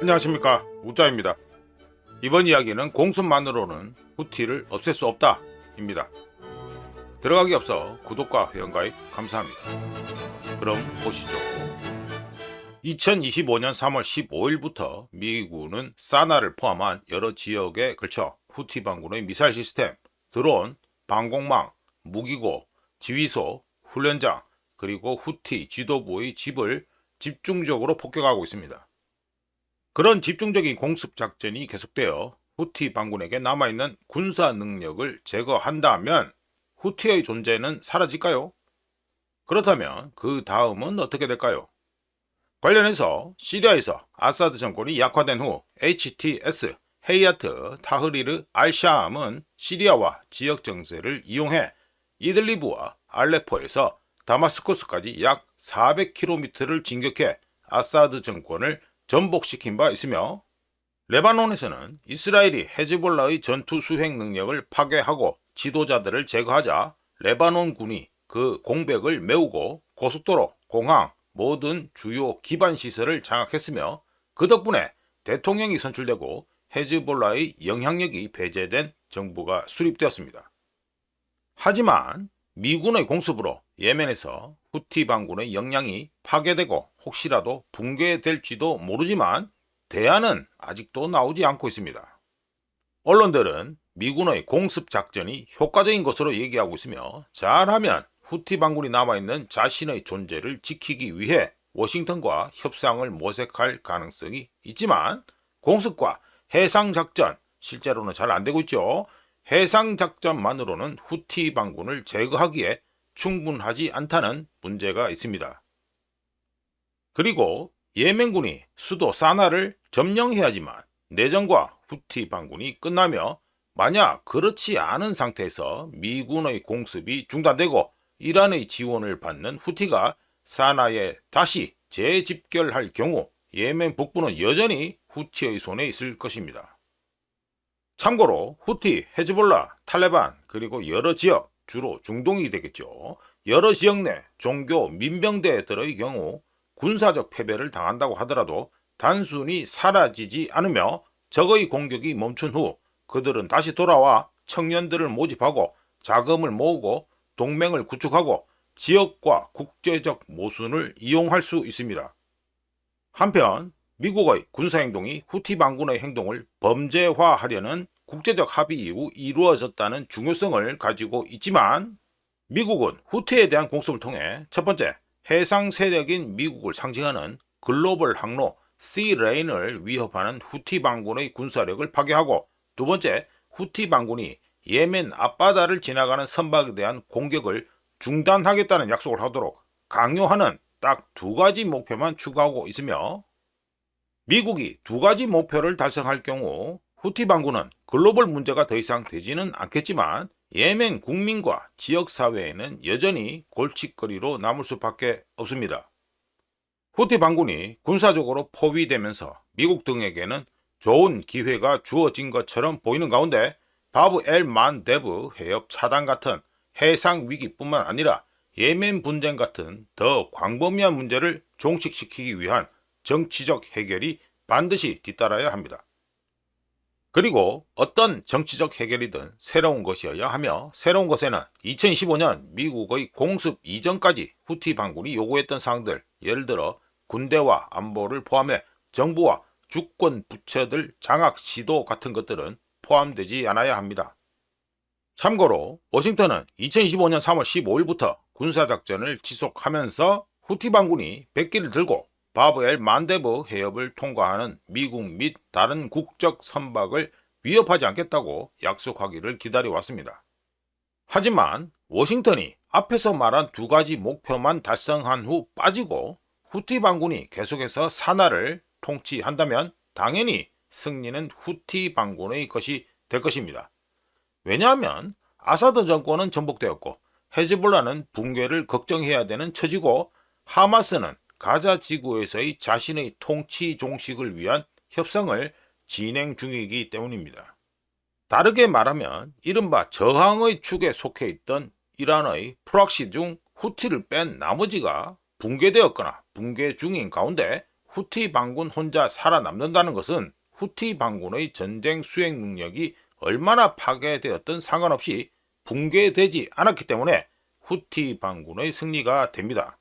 안녕하십니까, 우짜입니다. 이번 이야기는 공습만으로는 후티를 없앨 수 없다 입니다. 들어가기 앞서 구독과 회원가입 감사합니다. 그럼 보시죠. 2025년 3월 15일부터 미군은 사나를 포함한 여러 지역에 걸쳐 후티 반군의 미사일 시스템, 드론, 방공망, 무기고, 지휘소, 훈련장, 그리고 후티 지도부의 집을 집중적으로 폭격하고 있습니다. 그런 집중적인 공습 작전이 계속되어 후티 반군에게 남아있는 군사 능력을 제거한다면 후티의 존재는 사라질까요? 그렇다면 그 다음은 어떻게 될까요? 관련해서 시리아에서 아사드 정권이 약화된 후 HTS 헤이아트 타흐리르 알샤암은 시리아와 지역 정세를 이용해 이들리브와 알레포에서 다마스커스까지 약 400km를 진격해 아사드 정권을 전복시킨 바 있으며, 레바논에서는 이스라엘이 헤즈볼라의 전투 수행 능력을 파괴하고 지도자들을 제거하자 레바논군이 그 공백을 메우고 고속도로, 공항, 모든 주요 기반 시설을 장악했으며, 그 덕분에 대통령이 선출되고 헤즈볼라의 영향력이 배제된 정부가 수립되었습니다. 하지만 미군의 공습으로 예멘에서 후티 반군의 역량이 파괴되고 혹시라도 붕괴될지도 모르지만 대안은 아직도 나오지 않고 있습니다. 언론들은 미군의 공습 작전이 효과적인 것으로 얘기하고 있으며, 잘하면 후티 반군이 남아있는 자신의 존재를 지키기 위해 워싱턴과 협상을 모색할 가능성이 있지만, 공습과 해상작전, 실제로는 잘 안되고 있죠. 해상작전만으로는 후티 반군을 제거하기에 충분하지 않다는 문제가 있습니다. 그리고 예멘군이 수도 사나를 점령해야지만 내전과 후티 반군이 끝나며, 만약 그렇지 않은 상태에서 미군의 공습이 중단되고 이란의 지원을 받는 후티가 사나에 다시 재집결할 경우 예멘 북부는 여전히 후티의 손에 있을 것입니다. 참고로 후티, 헤즈볼라, 탈레반, 그리고 여러 지역, 주로 중동이 되겠죠. 여러 지역 내 종교 민병대들의 경우 군사적 패배를 당한다고 하더라도 단순히 사라지지 않으며, 적의 공격이 멈춘 후 그들은 다시 돌아와 청년들을 모집하고 자금을 모으고 동맹을 구축하고 지역과 국제적 모순을 이용할 수 있습니다. 한편 미국의 군사행동이 후티 반군의 행동을 범죄화하려는 국제적 합의 이후 이루어졌다는 중요성을 가지고 있지만, 미국은 후티에 대한 공습을 통해 첫 번째, 해상 세력인 미국을 상징하는 글로벌 항로 C레인을 위협하는 후티 반군의 군사력을 파괴하고, 두 번째, 후티 반군이 예멘 앞바다를 지나가는 선박에 대한 공격을 중단하겠다는 약속을 하도록 강요하는 딱 두 가지 목표만 추구하고 있으며, 미국이 두 가지 목표를 달성할 경우 후티 반군은 글로벌 문제가 더 이상 되지는 않겠지만 예멘 국민과 지역사회에는 여전히 골칫거리로 남을 수밖에 없습니다. 후티 반군이 군사적으로 포위되면서 미국 등에게는 좋은 기회가 주어진 것처럼 보이는 가운데, 바브 엘 만데브 해협 차단 같은 해상 위기뿐만 아니라 예멘 분쟁 같은 더 광범위한 문제를 종식시키기 위한 정치적 해결이 반드시 뒤따라야 합니다. 그리고 어떤 정치적 해결이든 새로운 것이어야 하며, 새로운 것에는 2025년 미국의 공습 이전까지 후티 반군이 요구했던 사항들, 예를 들어 군대와 안보를 포함해 정부와 주권 부처들 장악 시도 같은 것들은 포함되지 않아야 합니다. 참고로 워싱턴은 2025년 3월 15일부터 군사작전을 지속하면서 후티 반군이 백기를 들고 바브 엘 만데브 해협을 통과하는 미국 및 다른 국적 선박을 위협하지 않겠다고 약속하기를 기다려왔습니다. 하지만 워싱턴이 앞에서 말한 두 가지 목표만 달성한 후 빠지고 후티 반군이 계속해서 사나를 통치한다면 당연히 승리는 후티 반군의 것이 될 것입니다. 왜냐하면 아사드 정권은 전복되었고 헤즈볼라는 붕괴를 걱정해야 되는 처지고, 하마스는 가자 지구에서의 자신의 통치 종식을 위한 협상을 진행 중이기 때문입니다. 다르게 말하면 이른바 저항의 축에 속해 있던 이란의 프락시 중 후티를 뺀 나머지가 붕괴되었거나 붕괴 중인 가운데 후티 반군 혼자 살아남는다는 것은 후티 반군의 전쟁 수행 능력이 얼마나 파괴되었든 상관없이 붕괴되지 않았기 때문에 후티 반군의 승리가 됩니다.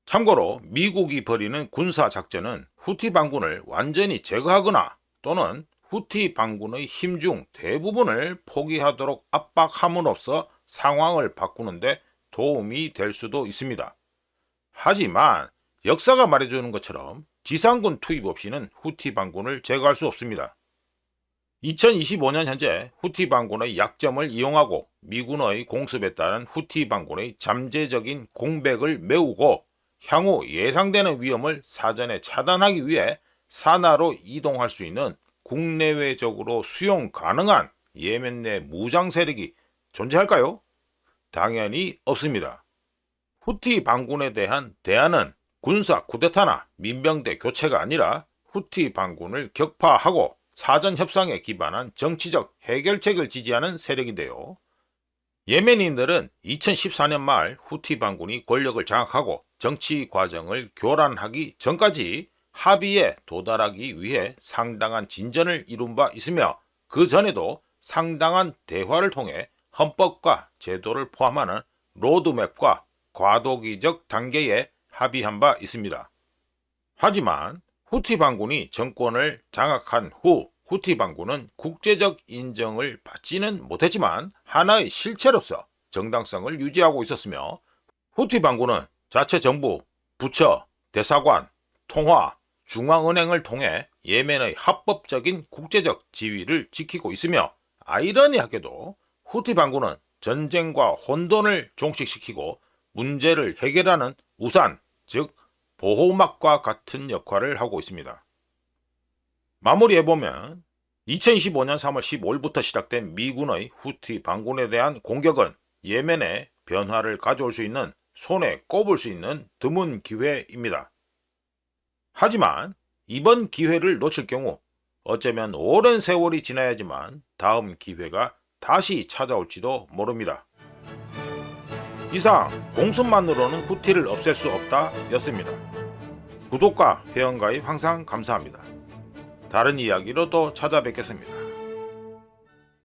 참고로 미국이 벌이는 군사작전은 후티 반군을 완전히 제거하거나 또는 후티 반군의 힘 중 대부분을 포기하도록 압박함으로써 상황을 바꾸는데 도움이 될 수도 있습니다. 하지만 역사가 말해주는 것처럼 지상군 투입 없이는 후티 반군을 제거할 수 없습니다. 2025년 현재 후티 반군의 약점을 이용하고 미군의 공습에 따른 후티 반군의 잠재적인 공백을 메우고 향후 예상되는 위험을 사전에 차단하기 위해 산하로 이동할 수 있는 국내외적으로 수용 가능한 예멘 내 무장 세력이 존재할까요? 당연히 없습니다. 후티 반군에 대한 대안은 군사 쿠데타나 민병대 교체가 아니라 후티 반군을 격파하고 사전 협상에 기반한 정치적 해결책을 지지하는 세력인데요. 예멘인들은 2014년 말 후티 반군이 권력을 장악하고 정치 과정을 교란하기 전까지 합의에 도달하기 위해 상당한 진전을 이룬 바 있으며 그 전에도 상당한 대화를 통해 헌법과 제도를 포함하는 로드맵과 과도기적 단계에 합의한 바 있습니다. 하지만 후티 반군이 정권을 장악한 후 후티 반군은 국제적 인정을 받지는 못했지만 하나의 실체로서 정당성을 유지하고 있었으며 후티 반군은 자체 정부, 부처, 대사관, 통화, 중앙은행을 통해 예멘의 합법적인 국제적 지위를 지키고 있으며 아이러니하게도 후티 반군은 전쟁과 혼돈을 종식시키고 문제를 해결하는 우산, 즉 보호막과 같은 역할을 하고 있습니다. 마무리해보면 2025년 3월 15일부터 시작된 미군의 후티 반군에 대한 공격은 예멘에 변화를 가져올 수 있는 손에 꼽을 수 있는 드문 기회입니다. 하지만 이번 기회를 놓칠 경우 어쩌면 오랜 세월이 지나야지만 다음 기회가 다시 찾아올지도 모릅니다. 이상 공습만으로는 후티를 없앨 수 없다 였습니다. 구독과 회원가입 항상 감사합니다. 다른 이야기로 또 찾아뵙겠습니다.